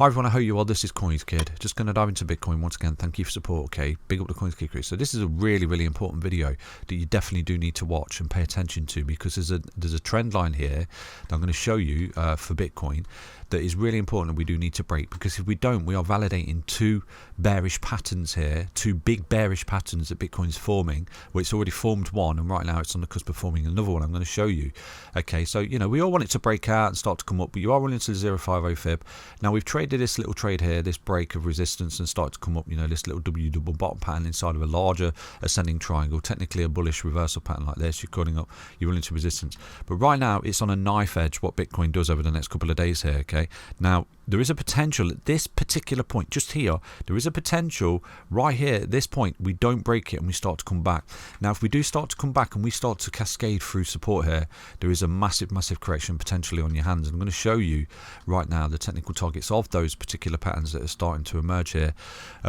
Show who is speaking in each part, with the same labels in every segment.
Speaker 1: Hi everyone, I hope you well. This is CoinsKid. Just going to dive into Bitcoin once again. Thank you for support. Okay, big up the CoinsKid crew. So this is a really important video that you definitely do need to watch and pay attention to, because there's a trend line here that I'm going to show you for Bitcoin that is really important, and we do need to break, because if we don't, we are validating two bearish patterns here, two big bearish patterns that Bitcoin's forming. Well, it's already formed one, and right now it's on the cusp of forming another one. I'm going to show you. Okay, so we all want it to break out and start to come up, but you are running to the 050 fib. Now we've traded this little trade here, this break of resistance, and start to come up, this little W double bottom pattern inside of a larger ascending triangle, technically a bullish reversal pattern like this. You're cutting up, you're running to resistance, but right now it's on a knife edge, what Bitcoin does over the next couple of days here. Okay, now there is a potential at this particular point just here, there is a potential right here at this point we don't break it and we start to come back. Now if we do start to come back and we start to cascade through support here, there is a massive correction potentially on your hands. And I'm going to show you right now the technical targets of those particular patterns that are starting to emerge here.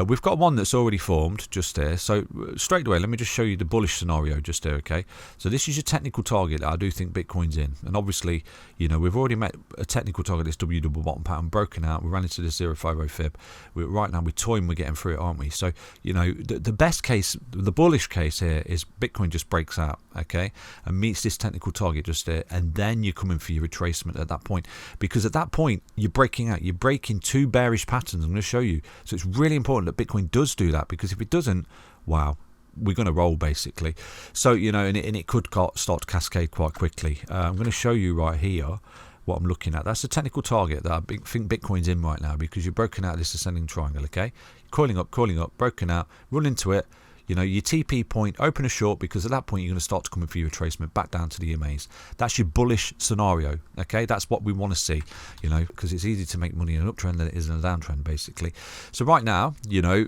Speaker 1: We've got one that's already formed just there, so straight away let me just show you the bullish scenario just there. Okay, so this is your technical target that I do think Bitcoin's in, and obviously we've already met a technical target, this W double bottom pattern broken out. We ran into this 050 fib. Right now we're toying, we're getting through it, aren't we? So the best case, the bullish case here is Bitcoin just breaks out, okay, and meets this technical target just there, and then you're coming for your retracement at that point, because at that point you're breaking out, you're breaking two bearish patterns. I'm going to show you. So it's really important that Bitcoin does do that, because if it doesn't, wow, we're going to roll basically. So and it could start to cascade quite quickly. I'm going to show you right here what I'm looking at. That's the technical target that I think Bitcoin's in right now, because you're broken out of this ascending triangle. Okay, coiling up, broken out, run into it. Your TP point, open a short, because at that point you're going to start to come in for your retracement back down to the EMAs. That's your bullish scenario. Okay, that's what we want to see, because it's easy to make money in an uptrend than it is in a downtrend basically. So right now,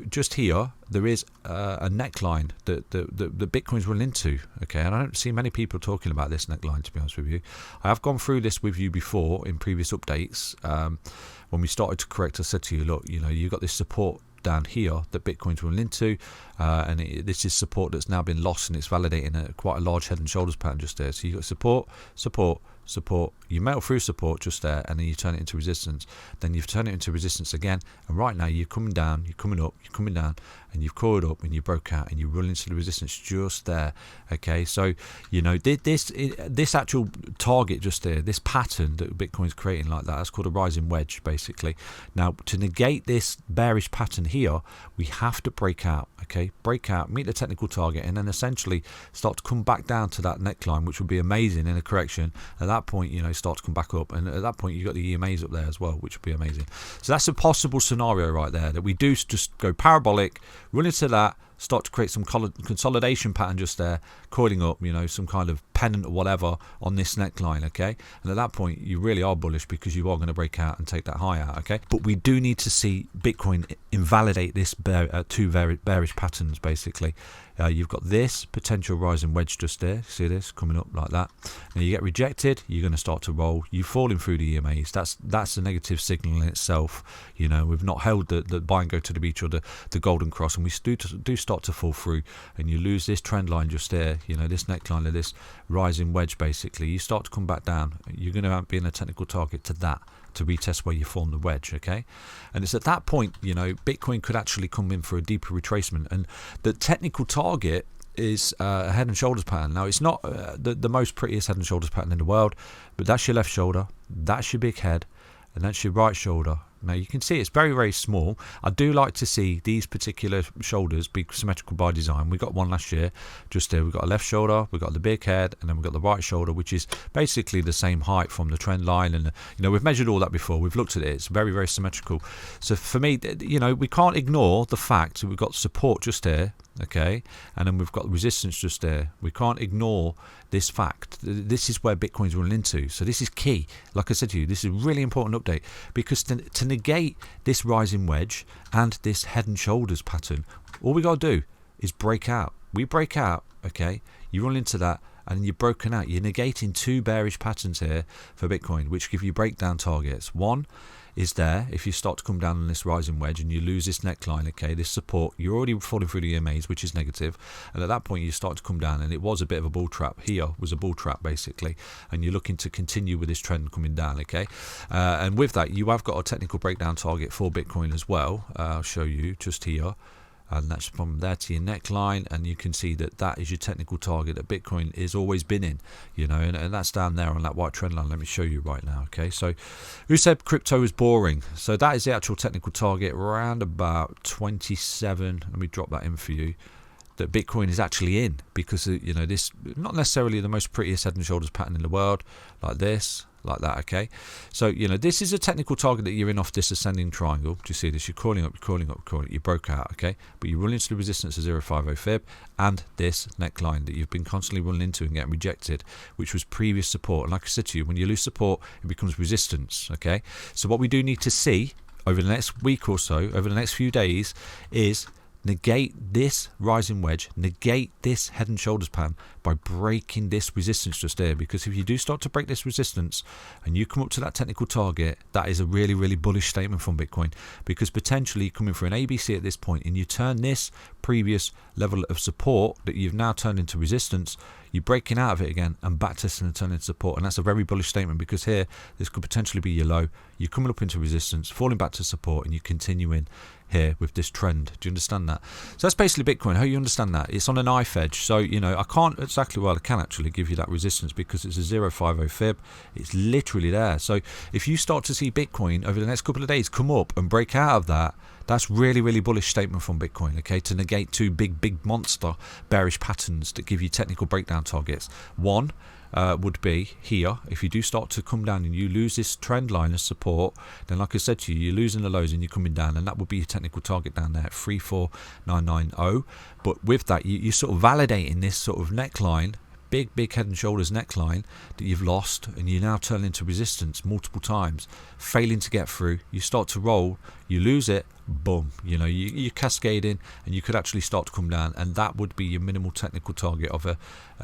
Speaker 1: just here there is a neckline that Bitcoin's run into. Okay, and I don't see many people talking about this neckline, to be honest with you. I have gone through this with you before in previous updates. When we started to correct, I said to you, look, you've got this support down here that Bitcoin's run into, and this is support that's now been lost, and it's validating quite a large head and shoulders pattern just there. So you've got support, you melt through support just there, and then you turn it into resistance, then you've turned it into resistance again, and right now you're coming down, you're coming up, you're coming down, and you've coiled up and you broke out and you run into the resistance just there. Okay, so this actual target just there, this pattern that Bitcoin's creating like that's called a rising wedge basically. Now to negate this bearish pattern here, we have to break out. Okay, break out, meet the technical target, and then essentially start to come back down to that neckline, which would be amazing in a correction. At that point, start to come back up, and at that point you've got the EMAs up there as well, which would be amazing. So that's a possible scenario right there, that we do just go parabolic, run into that, start to create some consolidation pattern just there, coiling up, some kind of pennant or whatever on this neckline. Okay, and at that point you really are bullish, because you are going to break out and take that high out. Okay, but we do need to see Bitcoin invalidate this two bearish patterns basically. You've got this potential rising wedge just there, see this coming up like that. Now you get rejected, you're going to start to roll, you're falling through the EMAs. That's a negative signal in itself. We've not held the buy and go to the beach or the golden cross, and we do start to fall through, and you lose this trend line just there, this neckline of this rising wedge basically. You start to come back down, you're going to be in a technical target to that, to retest where you form the wedge. Okay, and it's at that point Bitcoin could actually come in for a deeper retracement, and the technical target is a head and shoulders pattern. Now it's not the most prettiest head and shoulders pattern in the world, but that's your left shoulder, that's your big head, and that's your right shoulder. Now you can see it's very small. I do like to see these particular shoulders be symmetrical by design. We got one last year just there. We've got a left shoulder, we've got the big head, and then we've got the right shoulder, which is basically the same height from the trend line. And we've measured all that before, we've looked at it, it's very symmetrical. So for me, we can't ignore the fact that we've got support just there, okay, and then we've got resistance just there. We can't ignore this fact. This is where Bitcoin's running into. So this is key. Like I said to you, this is a really important update, because to negate this rising wedge and this head and shoulders pattern, all we got to do is break out. We break out, okay, you run into that, and you're broken out. You're negating two bearish patterns here for Bitcoin, which give you breakdown targets. One is there. If you start to come down on this rising wedge and you lose this neckline, okay, this support, you're already falling through the EMAs, which is negative, and at that point you start to come down, and it was a bit of a bull trap. Here was a bull trap basically, and you're looking to continue with this trend coming down, okay. And with that, you have got a technical breakdown target for Bitcoin as well. I'll show you just here. And that's from there to your neckline, and you can see that that is your technical target that Bitcoin has always been in, you know, and that's down there on that white trend line. Let me show you right now. Okay, so who said crypto is boring? So that is the actual technical target, around about 27. Let me drop that in for you, that Bitcoin is actually in, because you know, this not necessarily the most prettiest head and shoulders pattern in the world, like this, like that, okay. So you know, this is a technical target that you're in off this ascending triangle. Do you see this? You're crawling up, you're crawling up, crawling up, you broke out, okay, but you're running into the resistance of 0.50 fib and this neckline that you've been constantly running into and getting rejected, which was previous support. And like I said to you, when you lose support, it becomes resistance, okay. So what we do need to see over the next week or so, over the next few days, is negate this rising wedge, negate this head and shoulders pattern by breaking this resistance just there. Because if you do start to break this resistance and you come up to that technical target, that is a really, really bullish statement from Bitcoin, because potentially coming for an ABC at this point, and you turn this previous level of support that you've now turned into resistance, you're breaking out of it again and back testing and turning into support. And that's a very bullish statement, because here this could potentially be your low, you're coming up into resistance, falling back to support, and you're continuing here with this trend. Do you understand that? So that's basically Bitcoin. How you understand that? It's on a knife edge. So you know, I can't exactly, well, I can actually give you that resistance because it's a 0.50 fib. It's literally there. So if you start to see Bitcoin over the next couple of days come up and break out of that, that's really, really bullish statement from Bitcoin, okay, to negate two big monster bearish patterns that give you technical breakdown targets. One would be here. If you do start to come down and you lose this trend line as support, then like I said to you, you're losing the lows and you're coming down, and that would be your technical target down there at 34990. But with that, you're sort of validating this sort of neckline, big head and shoulders neckline that you've lost, and you now turn into resistance multiple times, failing to get through. You start to roll, you lose it, boom, you know, you're cascading, and you could actually start to come down, and that would be your minimal technical target of a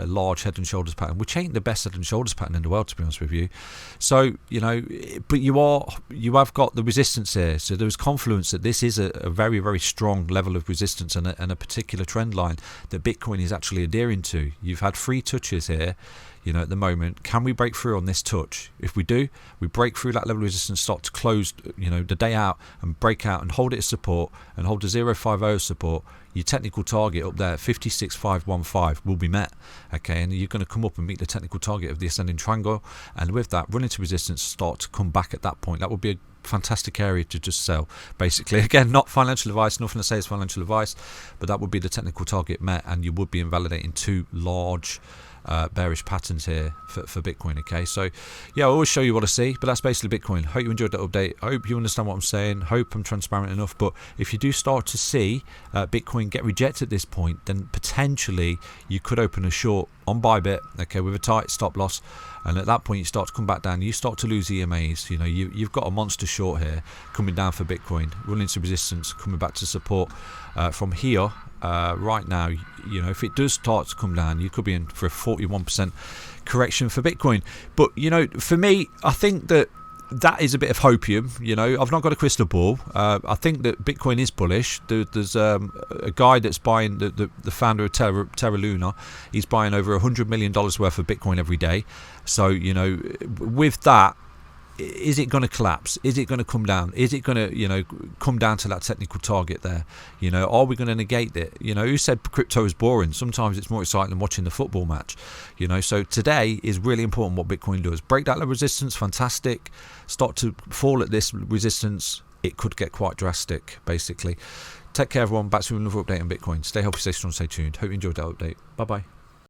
Speaker 1: large head and shoulders pattern, which ain't the best head and shoulders pattern in the world, to be honest with you. So you know, but you have got the resistance here, so there's confluence that this is a very, very strong level of resistance and a particular trend line that Bitcoin is actually adhering to. You've had 3 touches here, you know, at the moment. Can we break through on this touch? If we do, we break through that level of resistance, start to close, you know, the day out and break out and hold it as support and hold the 0.50 support, your technical target up there, 56.515, will be met, okay, and you're going to come up and meet the technical target of the ascending triangle, and with that, run into resistance, start to come back at that point. That would be a fantastic area to just sell, basically. Again, not financial advice, nothing to say is financial advice, but that would be the technical target met, and you would be invalidating 2 large bearish patterns here for Bitcoin, okay. So yeah, I always show you what I see, but that's basically Bitcoin. Hope you enjoyed that update. I hope you understand what I'm saying. Hope I'm transparent enough. But if you do start to see Bitcoin get rejected at this point, then potentially you could open a short on Bybit, okay, with a tight stop loss, and at that point you start to come back down, you start to lose EMAs. You know, you've got a monster short here coming down for Bitcoin, running into resistance, coming back to support from here. Right now, you know, if it does start to come down, you could be in for a 41% correction for Bitcoin. But you know, for me, I think that is a bit of hopium. You know, I've not got a crystal ball. I think that Bitcoin is bullish. There's a guy that's buying, the founder of Terra Luna. He's buying over $100 million worth of Bitcoin every day. So you know, with that, is it going to collapse? Is it going to come down? Is it going to, you know, come down to that technical target there? You know, are we going to negate it? You know, who said crypto is boring? Sometimes it's more exciting than watching the football match. You know, so today is really important what Bitcoin does. Break that resistance, fantastic. Start to fall at this resistance, it could get quite drastic, basically. Take care, everyone. Back to another update on Bitcoin. Stay healthy, stay strong, stay tuned. Hope you enjoyed that update. Bye-bye.